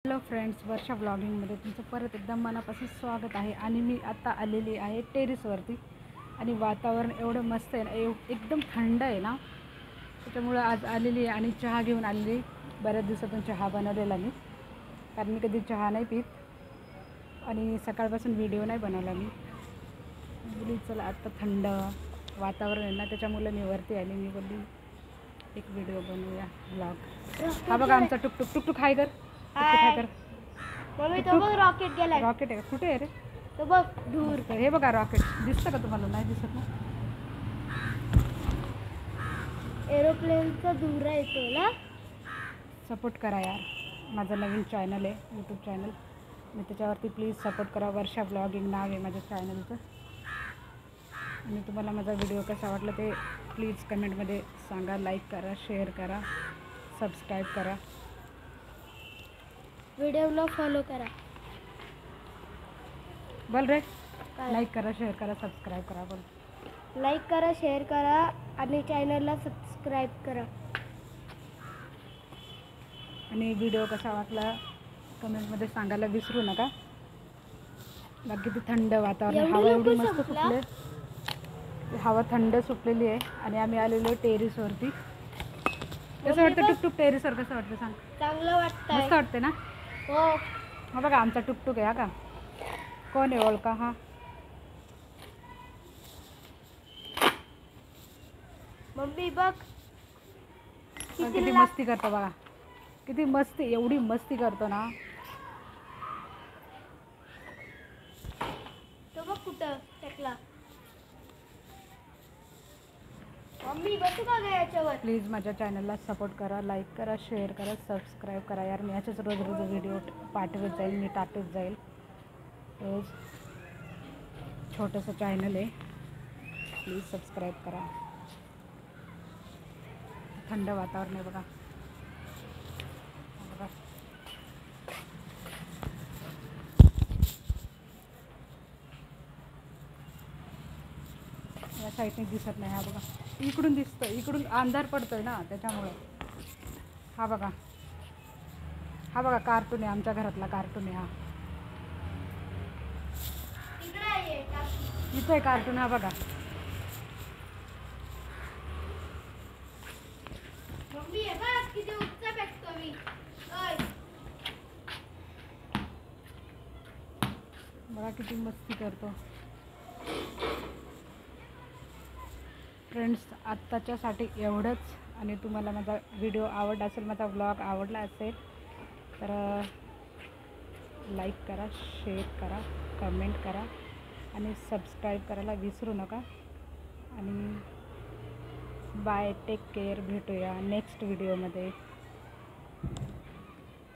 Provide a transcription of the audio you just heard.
Hello friends, वर्षा ब्लॉगिंगमध्ये तुमचं परत एकदम मनापासून स्वागत आहे. आणि मी आता आलेली आहे टेरेसवरती आणि वातावरण एवढं मस्त आहे ना, एकदम थंड आहे ना, त्याच्यामुळं आज आलेली आहे आणि चहा घेऊन आलेली. बऱ्याच दिवसातून चहा बनवलेला मी, कारण मी कधी चहा नाही पित आणि सकाळपासून व्हिडिओ नाही बनवला मी. बोलली चला आत्ता थंड वातावरण आहे ना, त्याच्यामुळं मी वरती आली. मी बोलली एक व्हिडिओ बनवूया, ब्लॉग. हा बघा आमचा टुकटुक. टुकटुक हाय कर. मम्मी तो बघ रॉकेट गेलाय. रॉकेट आहे? कुठे आहे रे? तो बघ दूर. हे बघा रॉकेट. दिसतं का तुम्हाला? नाही दिसत ना. एरोप्लेनचा दूर येतो ना. सपोर्ट करा यार, माझं नवीन चॅनल आहे, यूट्यूब चॅनल. मी त्याच्यावरती प्लीज सपोर्ट करा. वर्षा ब्लॉगिंग नाव आहे माझ्या चॅनलचं. आणि तुम्हाला माझा व्हिडिओ कसा वाटला ते प्लीज कमेंटमध्ये सांगा. लाईक करा, शेअर करा, सबस्क्राईब करा. व्हिडिओला फॉलो करा. बोल रे. लाईक करा, शेअर करा, सबस्क्राईब करा. बोल. लाईक करा, शेअर करा आणि चॅनलला सबस्क्राईब करा. आणि व्हिडिओ कसा वाटला कमेंटमध्ये सांगायला विसरू नका. बाकी किती थंड वातावरण, हवा एवढी मस्त सुटले, हवा थंड सुटलेली आहे. आणि आम्ही आलेलो टेरेसवरती. कसं वाटतं टुकटुक? टेरेसवर कसं वाटतं सांग? चांगलं वाटतं. मस्त वाटते ना? हो. हा बघा आमचा टुकटुक आहे. हा का कोण आहे ओळखा? हा मम्मी बघ किती मस्ती करतो बघा, किती मस्ती, एवढी मस्ती करतो ना. तो बघ कुठं टेकला. मम्मी बसू का ग याच्यावर? प्लीज माझ्या चॅनलला सपोर्ट करा, लाईक करा, शेअर करा, सबस्क्राईब करा यार. मी याच्याच रोज रोज व्हिडिओ पाठवत जाईल, मी टाकत जाईल रोज. छोटंसं चॅनल आहे, प्लीज सबस्क्राईब करा. थंड वातावरण आहे बघा. बघा या साईडने दिसत नाही. हा बघा इकडून दिसतं, इकडून अंधार पडतोय ना त्याच्यामुळे. हा बघा, हा बघा कार्टून आहे, आमच्या घरातला कार्टून आहे. हा इथं आहे कार्टून. हा बघा. मम्मी हे बघ किती उंच फेकतो मी. बघा किती मस्ती करतो. फ्रेंड्स, आत्ताच्यासाठी एवढंच. आणि तुम्हाला माझा व्हिडिओ आवडला असेल, माझा व्लॉग आवडला असेल तर लाईक करा, शेअर करा, कमेंट करा आणि सबस्क्राईब करायला विसरू नका. आणि बाय, टेक केअर. भेटूया नेक्स्ट व्हिडिओमध्ये.